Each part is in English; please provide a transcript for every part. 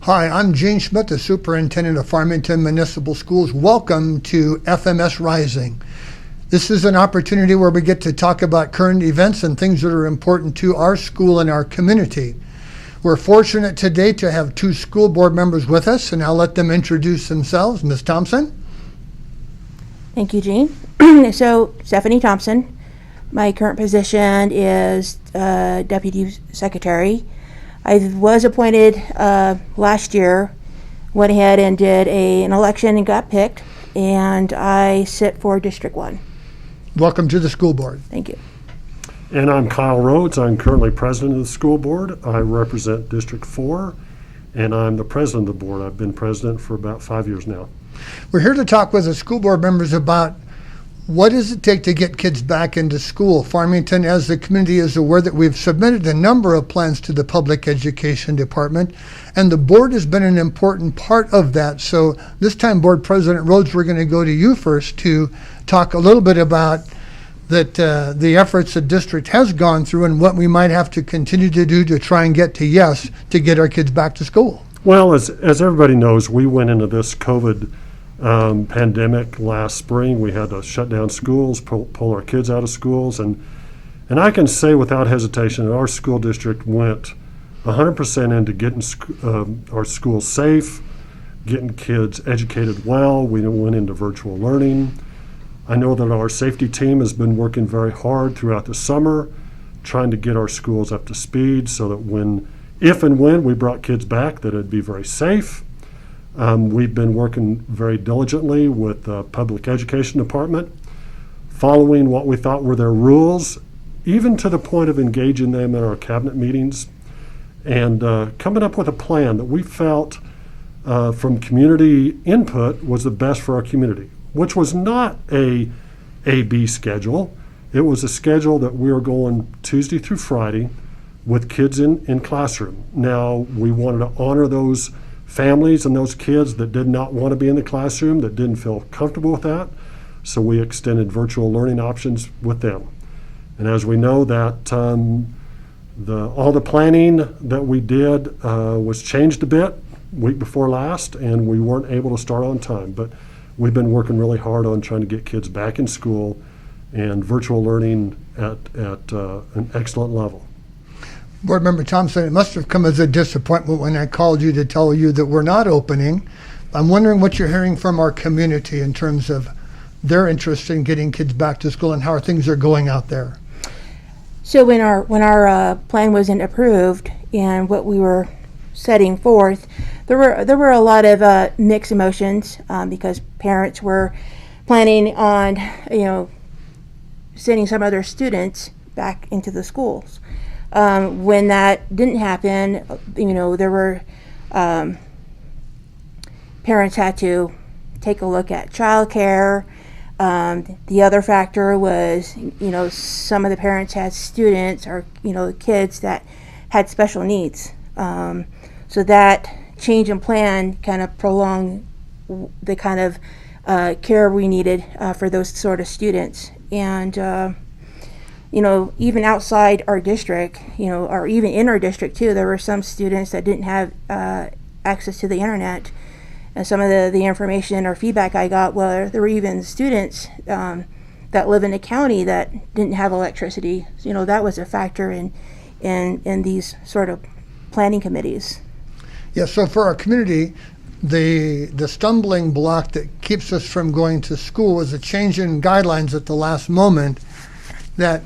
Hi, I'm Gene Schmidt, the Superintendent of Farmington Municipal Schools. Welcome to FMS Rising. This is an opportunity where we get to talk about current events and things that are important to our school and our community. We're fortunate today to have two school board members with us, and I'll let them introduce themselves. Ms. Thompson? Thank you, Gene. So, Stephanie Thompson. My current position is Deputy Secretary. I was appointed last year, went ahead and did an election and got picked, and I sit for District 1. Welcome to the school board. Thank you. And I'm Kyle Rhodes. I'm currently president of the school board. I represent District 4, and I'm the president of the board. I've been president for about 5 years now. We're here to talk with the school board members about what does it take to get kids back into school. Farmington, as the community, is aware that we've submitted a number of plans to the Public Education Department, and the board has been an important part of that. So this time, Board President Rhodes, we're going to go to you first to talk a little bit about the efforts the district has gone through and what we might have to continue to do to try and get to yes to get our kids back to school. Well, as everybody knows, we went into this COVID pandemic last spring. We had to shut down schools, pull our kids out of schools, and I can say without hesitation that our school district went 100% into getting our schools safe, getting kids educated well. We went into virtual learning. I know that our safety team has been working very hard throughout the summer, trying to get our schools up to speed so that if and when we brought kids back, that it'd be very safe. We've been working very diligently with the Public Education Department, following what we thought were their rules, even to the point of engaging them in our cabinet meetings, and coming up with a plan that we felt from community input was the best for our community, which was not a A-B schedule. It was a schedule that we were going Tuesday through Friday with kids in classroom. Now, we wanted to honor those families and those kids that did not want to be in the classroom, that didn't feel comfortable with that. So we extended virtual learning options with them. And as we know that all the planning that we did was changed a bit week before last, and we weren't able to start on time. But we've been working really hard on trying to get kids back in school and virtual learning at an excellent level. Board Member Thompson, it must have come as a disappointment when I called you to tell you that we're not opening. I'm wondering what you're hearing from our community in terms of their interest in getting kids back to school and how things are going out there. So when our plan wasn't approved and what we were setting forth, there were a lot of mixed emotions because parents were planning on sending some of their students back into the schools. When that didn't happen, there were parents had to take a look at childcare. The other factor was, some of the parents had students or, kids that had special needs. So that change in plan kind of prolonged the kind of care we needed for those sort of students. And even outside our district, or even in our district too, there were some students that didn't have access to the internet. And some of the information or feedback I got, well, there were even students that live in the county that didn't have electricity. That was a factor in these sort of planning committees. Yeah, so for our community, the stumbling block that keeps us from going to school was a change in guidelines at the last moment that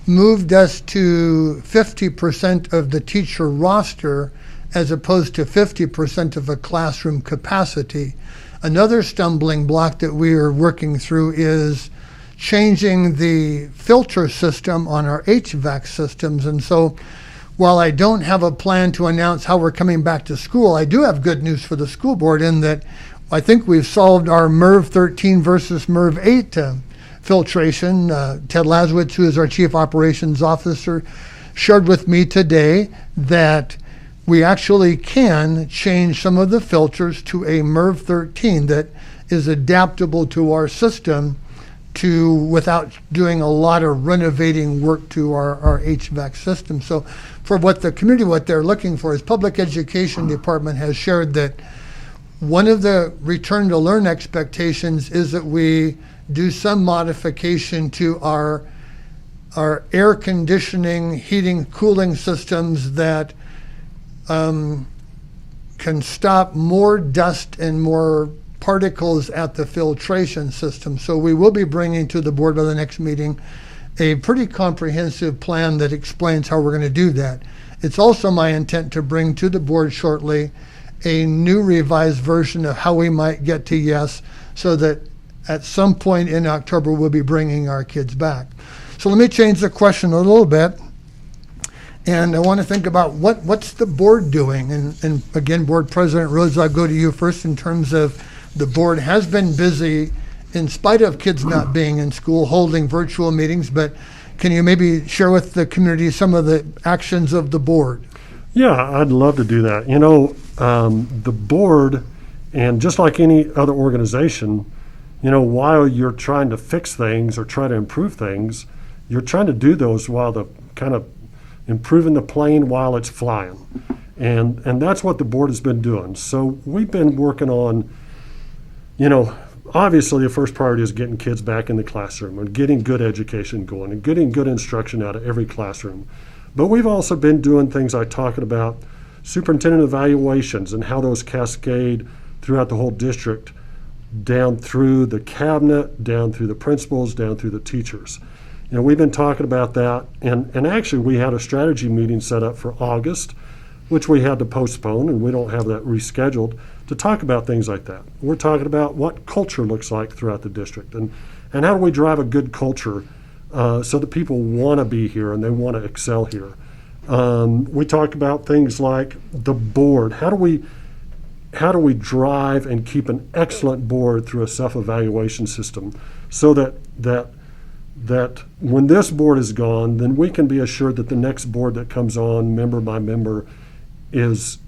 moved us to 50% of the teacher roster as opposed to 50% of a classroom capacity. Another stumbling block that we are working through is changing the filter system on our HVAC systems. And so while I don't have a plan to announce how we're coming back to school, I do have good news for the school board in that I think we've solved our MERV 13 versus MERV 8 filtration. Ted Lazowitz, who is our Chief Operations Officer, shared with me today that we actually can change some of the filters to a MERV 13 that is adaptable to our system without doing a lot of renovating work to our HVAC system. So for what the community, what they're looking for is Public Education Department has shared that one of the return to learn expectations is that we do some modification to our air conditioning, heating, cooling systems that can stop more dust and more particles at the filtration system. So we will be bringing to the board by the next meeting a pretty comprehensive plan that explains how we're going to do that. It's also my intent to bring to the board shortly a new revised version of how we might get to yes, so that at some point in October we'll be bringing our kids back. So let me change the question a little bit. And I want to think about what's the board doing? And again, Board President Rhodes, I'll go to you first in terms of the board has been busy in spite of kids not being in school, holding virtual meetings, but can you maybe share with the community some of the actions of the board? Yeah, I'd love to do that. You know, the board, and just like any other organization, you know, while you're trying to fix things or try to improve things, you're trying to do those while the kind of improving the plane while it's flying. And that's what the board has been doing. So we've been working on, you know, obviously the first priority is getting kids back in the classroom and getting good education going and getting good instruction out of every classroom. But we've also been doing things like talking about superintendent evaluations and how those cascade throughout the whole district, down through the cabinet, down through the principals, down through the teachers. You know, we've been talking about that, and actually we had a strategy meeting set up for August, which we had to postpone, and we don't have that rescheduled, to talk about things like that. We're talking about what culture looks like throughout the district, and how do we drive a good culture so that people want to be here and they want to excel here. We talk about things like the board. How do we drive and keep an excellent board through a self-evaluation system so that when this board is gone, then we can be assured that the next board that comes on, member by member, is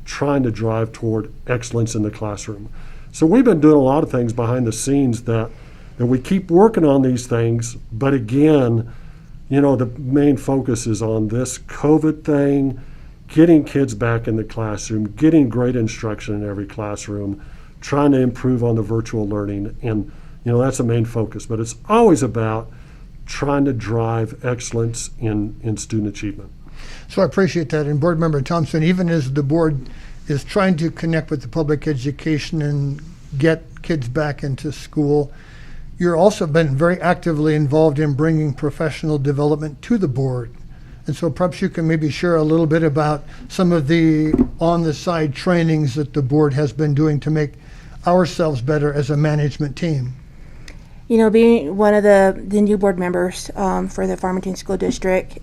trying to drive toward excellence in the classroom. So we've been doing a lot of things behind the scenes that we keep working on these things, but again, you know, the main focus is on this COVID thing, getting kids back in the classroom, getting great instruction in every classroom, trying to improve on the virtual learning, and you know, that's the main focus. But it's always about trying to drive excellence in student achievement. So I appreciate that. And Board Member Thompson, even as the board is trying to connect with the public education and get kids back into school, you're also been very actively involved in bringing professional development to the board. And so perhaps you can maybe share a little bit about some of the on-the-side trainings that the board has been doing to make ourselves better as a management team. You know, being one of the new board members for the Farmington School District,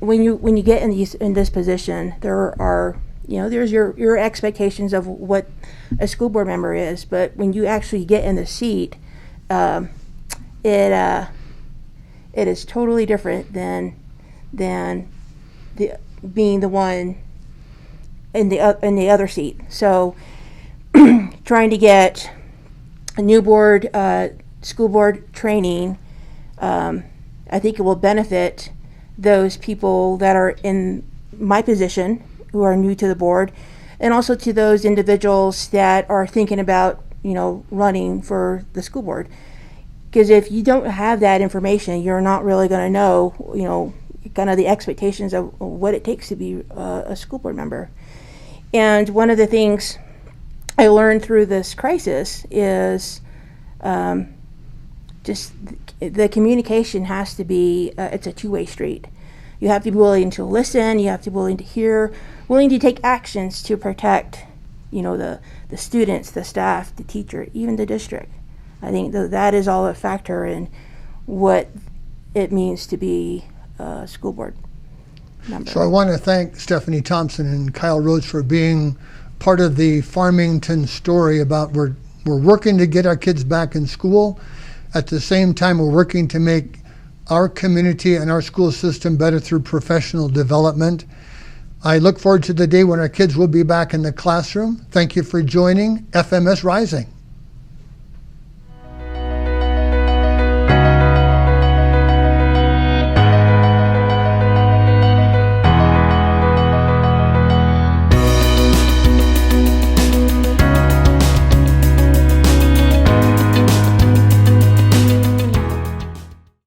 when you get in this position, there are, you know, there's your expectations of what a school board member is, but when you actually get in the seat, it is totally different than being the one in the other seat. So trying to get a new board, school board training, I think it will benefit those people that are in my position who are new to the board, and also to those individuals that are thinking about, you know, running for the school board. Because if you don't have that information, you're not really going to know, you know, kind of the expectations of what it takes to be a school board member. And one of the things I learned through this crisis is just the communication has to be, it's a two-way street. You have to be willing to listen, you have to be willing to hear, willing to take actions to protect, you know, the students, the staff, the teacher, even the district. I think that is all a factor in what it means to be a school board member. So I want to thank Stephanie Thompson and Kyle Rhodes for being part of the Farmington story about we're working to get our kids back in school. At the same time, we're working to make our community and our school system better through professional development. I look forward to the day when our kids will be back in the classroom. Thank you for joining FMS Rising.